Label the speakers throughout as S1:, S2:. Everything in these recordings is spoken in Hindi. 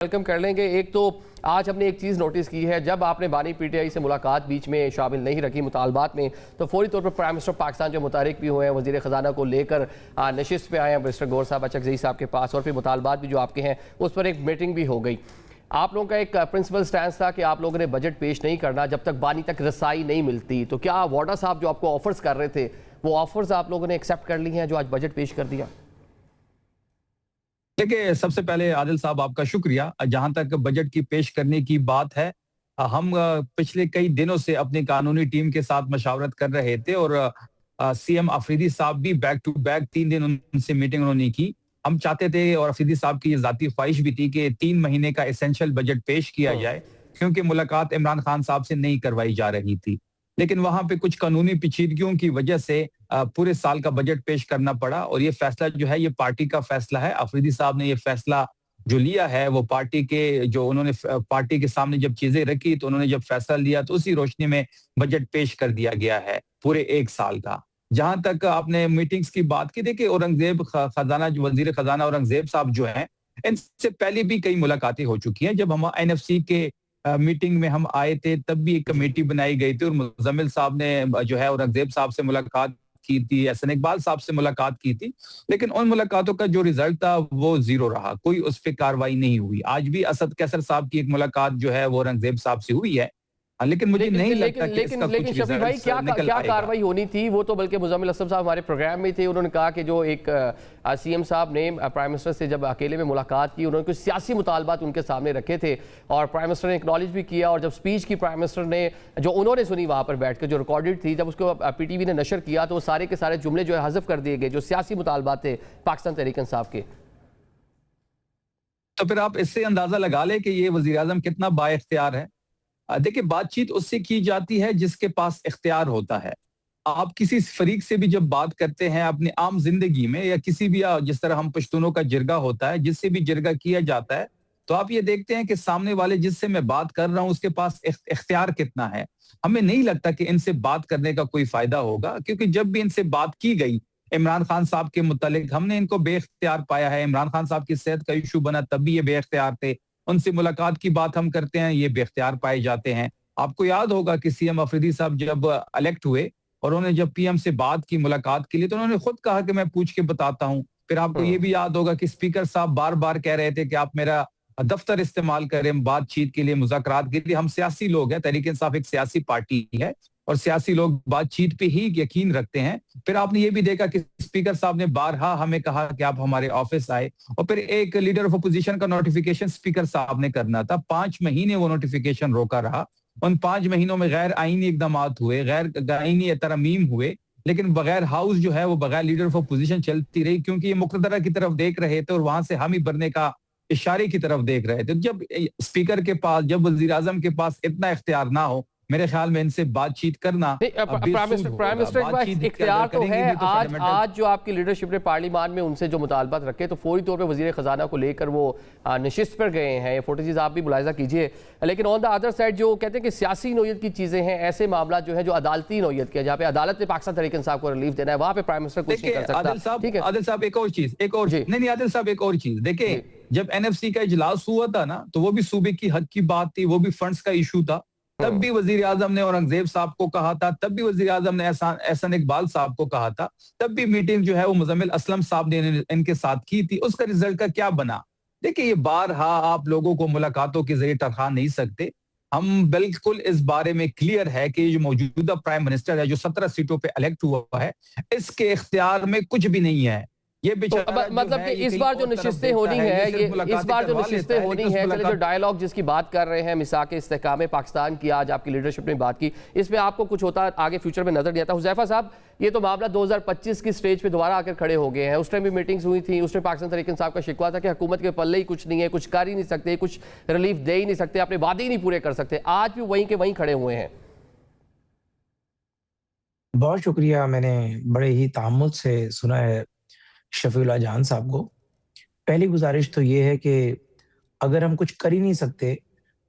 S1: वेलकम कर लेंगे। एक तो आज हमने एक चीज़ नोटिस की है, जब आपने बानी पीटीआई से मुलाकात बीच में शामिल नहीं रखी मुतालबात में, तो फौरी तौर पर प्राइम मिनिस्टर पाकिस्तान जो मुतारिक भी हुए हैं, वज़ीर ख़जाना को लेकर नशिस्त पे आए हैं मिस्टर गौर साहब अचकज़ई साहब के पास, और फिर मुतालबात भी जो आपके हैं उस पर एक मीटिंग भी हो गई। आप लोगों का एक प्रिंसिपल स्टैंड था कि आप लोगों ने बजट पेश नहीं करना जब तक बानी तक रसाई नहीं मिलती। तो क्या वाडा साहब जो आपको ऑफर्स कर रहे थे, वो ऑफर्स आप लोगों ने एक्सेप्ट कर ली हैं जो आज बजट पेश कर दिया?
S2: देखिए, सबसे पहले आदिल साहब आपका शुक्रिया। जहां तक बजट की पेश करने की बात है, हम पिछले कई दिनों से अपनी कानूनी टीम के साथ मशावरत कर रहे थे और सीएम अफरीदी साहब भी बैक टू बैक 3 दिन उनसे मीटिंग उन्होंने की। हम चाहते थे और अफरीदी साहब की ये जाती ख्वाहिश भी थी कि 3 महीने का एसेंशियल बजट पेश किया जाए, क्योंकि मुलाकात इमरान खान साहब से नहीं करवाई जा रही थी। लेकिन वहां पे कुछ कानूनी पेचीदगियों की वजह से पूरे साल का बजट पेश करना पड़ा और ये फैसला जो है ये पार्टी का फैसला है। अफरीदी साहब ने ये फैसला जो लिया है वो पार्टी के जो उन्होंने पार्टी के सामने जब चीजें रखी तो उन्होंने जब फैसला लिया तो उसी रोशनी में बजट पेश कर दिया गया है पूरे 1 साल का। जहां तक आपने मीटिंग्स की बात की, देखिए औरंगजेब खजाना जो वजीर खजाना औरंगजेब साहब जो हैं, इनसे पहले भी कई मुलाकातें हो चुकी हैं। जब हम एनएफसी के मीटिंग में हम आए थे तब भी एक कमेटी बनाई गई थी और मुजम्मिल साहब ने जो है औरंगजेब साहब से मुलाकात की थी, एहसन इकबाल साहब से मुलाकात की थी। लेकिन उन मुलाकातों का जो रिजल्ट था वो जीरो रहा, कोई उस पर कार्रवाई नहीं हुई। आज भी असद कैसर साहब की एक मुलाकात जो है वो औरंगजेब साहब से हुई है, लेकिन मुझे
S1: लेकिन
S2: नहीं
S1: लेकिन
S2: लगता कि
S1: लेकिन
S2: इसका
S1: लेकिन
S2: कुछ
S1: शफी भाई
S2: रिजल्ट
S1: क्या
S2: निकल
S1: क्या
S2: आएगा।
S1: कार्रवाई होनी थी? वो तो बल्कि मुजम्मिल असलम साहब हमारे प्रोग्राम में थे, उन्होंने कहा कि जो एक सीएम साहब ने प्राइम मिनिस्टर से जब अकेले में मुलाकात की, उन्होंने कुछ सियासी मुतालबात उनके सामने रखे थे और प्राइम मिनिस्टर ने एक्नॉलेज भी किया। और जब स्पीच की प्राइम मिनिस्टर ने जो उन्होंने सुनी वहाँ पर बैठ कर, जो रिकॉर्डेड थी, जब उसको PTV ने नशर किया तो वो सारे के सारे जुमले जो है हज़फ कर दिए गए, जो सियासी मुतालबात थे पाकिस्तान तहरीक इंसाफ के।
S2: तो फिर आप इससे अंदाजा लगा ले कि ये वजीर आजम कितना बाइख्तियार है। देखिए, बातचीत उससे की जाती है जिसके पास इख्तियार होता है। आप किसी फरीक से भी जब बात करते हैं अपनी आम जिंदगी में या किसी भी जिस तरह हम पश्तूनों का जिरगा होता है, जिससे भी जिरगा किया जाता है, तो आप ये देखते हैं कि सामने वाले जिससे मैं बात कर रहा हूं उसके पास इख्तियार कितना है। हमें नहीं लगता कि इनसे बात करने का कोई फायदा होगा, क्योंकि जब भी इनसे बात की गई इमरान खान साहब के मुतालिक, हमने इनको बेख्तियार पाया है। इमरान खान साहब की सेहत का इशू बना तब भी ये बेख्तियार थे। उनसे मुलाकात की बात हम करते हैं, ये बेख्तियार पाए जाते हैं। आपको याद होगा कि सीएम अफरीदी साहब जब इलेक्ट हुए और उन्होंने जब पीएम से बात की मुलाकात के लिए, तो उन्होंने खुद कहा कि मैं पूछ के बताता हूं। फिर आपको ये भी याद होगा कि स्पीकर साहब बार बार कह रहे थे कि आप मेरा दफ्तर इस्तेमाल करें बातचीत के लिए, मुज़ाकरात के लिए। हम सियासी लोग हैं, तहरीक इंसाफ एक सियासी पार्टी है और सियासी लोग बातचीत पे ही यकीन रखते हैं। फिर आपने ये भी देखा कि स्पीकर साहब ने बारहा हमें कहा कि आप हमारे ऑफिस आए, और फिर एक लीडर ऑफ अपोजिशन का नोटिफिकेशन स्पीकर साहब ने करना था। 5 महीने वो नोटिफिकेशन रोका रहा। उन 5 महीनों में गैर आईनी इकदाम हुए, गैर आईनी तरमीम हुए, लेकिन बगैर हाउस जो है वो बगैर लीडर ऑफ अपोजिशन चलती रही, क्योंकि ये मुक़तदरा की तरफ देख रहे थे और वहां से हामी भरने का इशारे की तरफ देख रहे थे। जब स्पीकर के पास, जब वजीर आजम के पास इतना इख्तियार ना हो, मेरे ख्याल में इनसे बातचीत करना
S1: प्राइम मिनिस्टर के पास इख्तियार तो है। आज जो आपकी लीडरशिप ने पार्लियामान में उनसे जो मुतालबात रखे, तो फौरी तौर पे वजीर खजाना को लेकर वो नशिस्त पर गए हैं। ये फुटेजेस आप भी मुलाहिजा कीजिए। लेकिन ऑन द अदर साइड जो कहते हैं कि सियासी नोयत की चीजें हैं, ऐसे मामला जो है जो अदालती नोयत के, जहाँ पे अदालत ने पाकिस्तान तहरीक इंसाफ को रिलीफ देना है, वहाँ पे प्राइम मिनिस्टर कुछ नहीं कर सकता। ठीक है
S2: आदिल साहब, एक और चीज नहीं आदिल साहब, एक और चीज देखिए, जब एनएफसी का इजलास हुआ था ना, तो वो भी सूबे की हक की बात थी, वो भी फंड्स का इशू था। तब भी वजीर आजम ने औरंगजेब साहब को कहा था, तब भी वजीर आजम ने एहसन इकबाल साहब को कहा था, तब भी मीटिंग जो है वो मुजम्मिल असलम साहब ने इनके साथ की थी। उसका रिजल्ट का क्या बना? देखिए, ये बारहा आप लोगों को मुलाकातों के जरिए टरखा नहीं सकते। हम बिल्कुल इस बारे में क्लियर है कि जो मौजूदा प्राइम मिनिस्टर है, जो 17 सीटों पे इलेक्ट हुआ है, इसके इख्तियार में कुछ भी नहीं है। ये
S1: तो मतलब कि इस बार जो नशिस्तें होनी है, ये इस बार जो नशिस्तें होनी है, चले जो डायलॉग जिसकी बात कर रहे हैं, मिसाक इस्तेहकाम पाकिस्तान की, आज आपकी लीडरशिप ने बात की, इसमें आपको कुछ होता आगे फ्यूचर में नजर नहीं आता? हुज़ैफा साहब, ये तो मामला 2025 की स्टेज पे दोबारा आकर खड़े हो गए हैं। उस टाइम भी मीटिंग्स हुई थी, उसमें पाकिस्तान तहरीक इंसाफ का शिकवा था कि हुकूमत के पल्ले ही कुछ नहीं है, कुछ कर ही नहीं सकते, कुछ रिलीफ दे ही नहीं सकते, अपने वादे ही नहीं पूरे कर सकते। आज भी वहीं के वहीं खड़े हुए हैं।
S3: बहुत शुक्रिया, मैंने बड़े ही तहम्मुल से सुना है शफीउल्लाह जान साहब को। पहली गुज़ारिश तो ये है कि अगर हम कुछ कर ही नहीं सकते,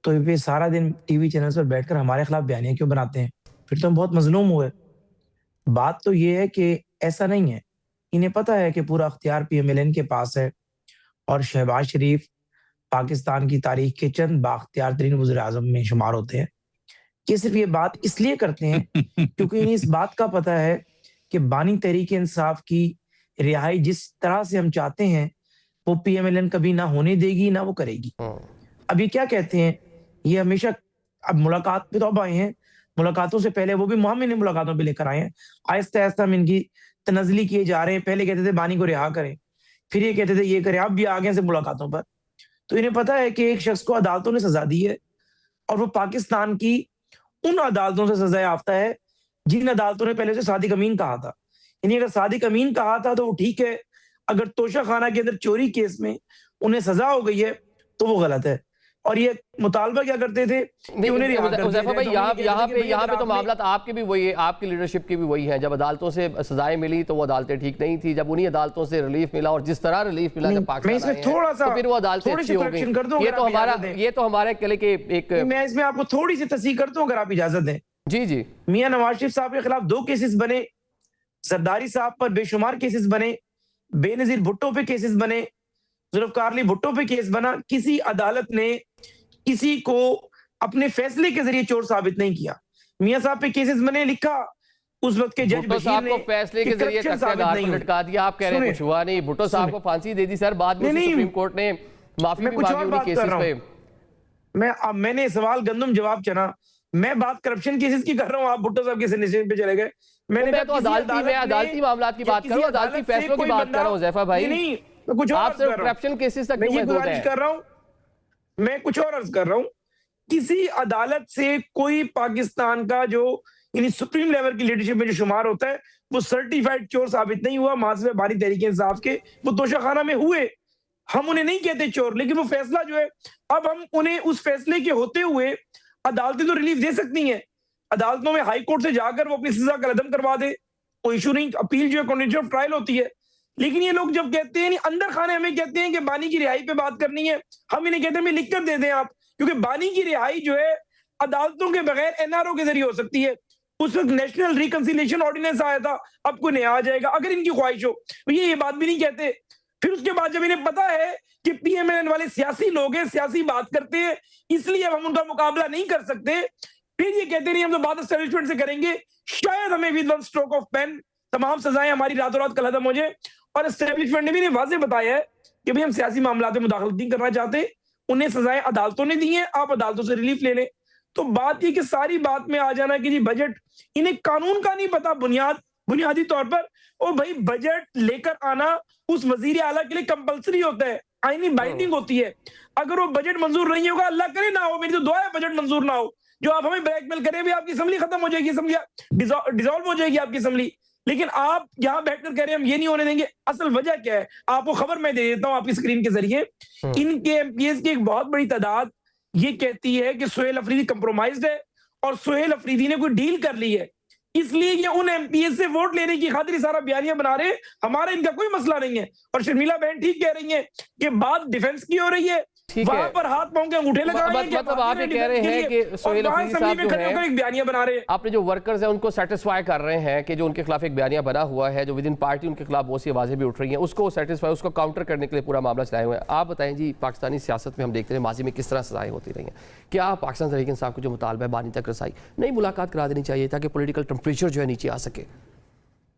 S3: तो ये सारा दिन टीवी चैनल्स पर बैठकर हमारे खिलाफ बयानियाँ क्यों बनाते हैं? फिर तो हम बहुत मज़लूम हुए। बात तो ये है कि ऐसा नहीं है। इन्हें पता है कि पूरा अख्तियार पीएमएलएन के पास है और शहबाज शरीफ पाकिस्तान की तारीख के चंद बाख्तियार तरीन वज़ीर आज़म में शुमार होते हैं। ये सिर्फ ये बात इसलिए करते हैं क्योंकि इन्हें इस बात का पता है कि बानी तहरीक इंसाफ की रिहाई जिस तरह से हम चाहते हैं वो पीएमएलएन कभी ना होने देगी ना वो करेगी। अब ये क्या कहते हैं, ये हमेशा अब मुलाकात पे तो अब आए हैं, मुलाकातों से पहले वो भी हम इन्हें मुलाकातों पे लेकर आए हैं। आहिस्ता आहिस्ता हम इनकी तनज़ली किए जा रहे हैं। पहले कहते थे बानी को रिहा करें, फिर ये कहते थे ये करें, अब भी आ गए से मुलाकातों पर। तो इन्हें पता है कि एक शख्स को अदालतों ने सजा दी है और वो पाकिस्तान की उन अदालतों से सजा याफ्ता है जिन अदालतों ने पहले उसे सादिक अमीन कहा था। यानी अगर सादिक अमीन कहा था तो वो ठीक है, अगर तोशा खाना के अंदर चोरी केस में उन्हें सजा हो गई है तो वो गलत है। और ये मुतालबा क्या करते थे कि उन्हें रिहा कर दिया
S1: हुज़ैफा
S3: जाए।
S1: भाई, यहाँ पे तो मामला आपके भी वही है, आपकी लीडरशिप की भी वही है। जब अदालतों से सजाएं मिली तो वो अदालतें ठीक नहीं थी, जब उन्हीं अदालतों से रिलीफ मिला और जिस तरह रिलीफ मिला जब पाकिस्तान आए हैं, तो फिर वो अदालतें अच्छी हो गई। ये तो हमारे कल के एक,
S3: मैं इसमें आपको थोड़ी सी तस्दीक करता हूँ अगर आप इजाजत दें।
S1: जी जी,
S3: मियां नवाज शरीफ साहब के खिलाफ 2 केसेस बने, जरदारी साहब पर बेशुमार केसेस बने, बेनजीर भुट्टो पे केसेस बने, जुल्फकार अली भुट्टो पे केस बना। किसी अदालत ने किसी को अपने फैसले के जरिए चोर साबित नहीं किया। मियां साहब पे केसेस बने, लिखा उस वक्त के जज
S1: भुट्टो
S3: बशीर
S1: साहब
S3: ने
S1: को फैसले के जरिए तख्तेदार पर लटका दिया। आप कह रहे हैं कुछ हुआ नहीं, भुट्टो साहब को फांसी दे दी सर, बाद में सुप्रीम कोर्ट ने माफी भी मांगी उन्हीं केसेस पे।
S3: मैंने सवाल गंदम जवाब चना, मैं बात करप्शन केसेस की कर रहा हूँ, आप भुट्टो साहब के सिनेशन पे चले गए।
S1: मैं तो अदालती मामलात की बात कर रहा हूँ, अदालती फैसलों की बात कर रहा हूँ हुज़ैफा भाई।
S3: नहीं, मैं कुछ और
S1: आप सिर्फ करप्शन केसेस तक
S3: मैं ये गुजारिश कर रहा हूँ, मैं कुछ और अर्ज कर रहा हूँ। किसी अदालत से कोई पाकिस्तान का जो यानी सुप्रीम लेवल की लीडरशिप में जो शुमार होता है वो सर्टिफाइड चोर साबित नहीं हुआ। मासिफ बानी तहरीक इंसाफ के वो तोशाखाना में हुए, हम उन्हें नहीं कहते चोर, लेकिन वो फैसला जो है अब हम उन्हें उस फैसले के होते हुए अदालतें तो रिलीफ दे सकती हैं। अदालतों में हाई कोर्ट से जाकर वो अपनी सजा का रद्द करवा दे, कोई इशू नहीं, अपील जो है कंडीशन ऑफ ट्रायल होती है। लेकिन ये लोग जब कहते हैं अंदर खाने हमें कहते हैं कि बानी की रिहाई पे बात करनी है, हम इन्हें कहते हैं हमें लिख कर दे दें आप, क्योंकि बानी की रिहाई जो है अदालतों के बगैर एनआरओ के जरिए हो सकती है। उस वक्त नेशनल रिकंसिलिएशन ऑर्डिनेंस आया था, अब कोई नया आ जाएगा अगर इनकी ख्वाहिश हो। ये बात भी नहीं कहते। फिर उसके बाद जब इन्हें पता है कि पीएमएलएन वाले सियासी लोग हैं, सियासी बात करते हैं, इसलिए अब हम उनका मुकाबला नहीं कर सकते, फिर ये कहते नहीं हम तो बात एस्टेब्लिशमेंट से करेंगे, शायद हमें with one stroke of pen तमाम सजाएं हमारी रातों रात कल खत्म हो जाए। और एस्टेब्लिशमेंट ने भी वाज़ेह बताया है कि भाई हम सियासी मामलात में मुदाखलत नहीं करना चाहते, उन्हें सजाएं अदालतों ने दी हैं, आप अदालतों से रिलीफ ले लें। तो बात ये कि सारी बात में आ जाना कि जी बजट, इन्हें कानून का नहीं पता बुनियादी तौर पर। और भाई बजट लेकर आना उस वजीर आला के लिए कंपलसरी होता है, आईनी बाइंडिंग होती है। अगर वो बजट मंजूर नहीं होगा, अल्लाह करे ना हो, मेरी तो दुआ है बजट मंजूर ना हो, जो आप हमें ब्लैकमेल करें भी आपकी असेंबली खत्म हो जाएगी, असेंबली डिसॉल्व हो जाएगी आपकी असेंबली। लेकिन आप यहाँ बैठकर कह रहे हैं हम ये नहीं होने देंगे। असल वजह क्या है आपको खबर मैं दे देता हूँ आपकी स्क्रीन के जरिए। इनके एमपीएस की एक बहुत बड़ी तादाद ये कहती है कि सुहेल अफरीदी कंप्रोमाइज्ड है और सुहेल अफरीदी ने कोई डील कर ली है, इसलिए ये उन एमपीएस से वोट लेने की खातिर सारा बयानियां बना रहे हैं। हमारा इनका कोई मसला नहीं है। और शर्मिला बहन ठीक कह रही है कि बात डिफेंस की हो रही है, वहां पर हाथ पांव के अंगूठे लगा रहे हैं।
S1: मतलब आप ये कह रहे हैं कि सुहेल अफरीदी साहब जो है
S3: एक बयानियां बना रहे हैं,
S1: आपने जो वर्कर्स हैं उनको सेटिस्फाई कर रहे हैं कि जो उनके खिलाफ एक बयानिया बना हुआ है, जो विद इन पार्टी उनके खिलाफ बहुत सी आवाजें भी उठ रही हैं, उसको सेटिस्फाई, उसको काउंटर करने के लिए पूरा मामला चलाए हुए हैं। आप बताएं जी, पाकिस्तानी सियासत में हम देखते हैं माजी में किस तरह सजाएं होती रही हैं, क्या पाकिस्तान तहरीक इंसाफ को जो मुतालबा है बानी तक रसाई, नई मुलाकात करा देनी चाहिए ताकि पॉलिटिकल टेम्परेचर जो है नीचे आ सके?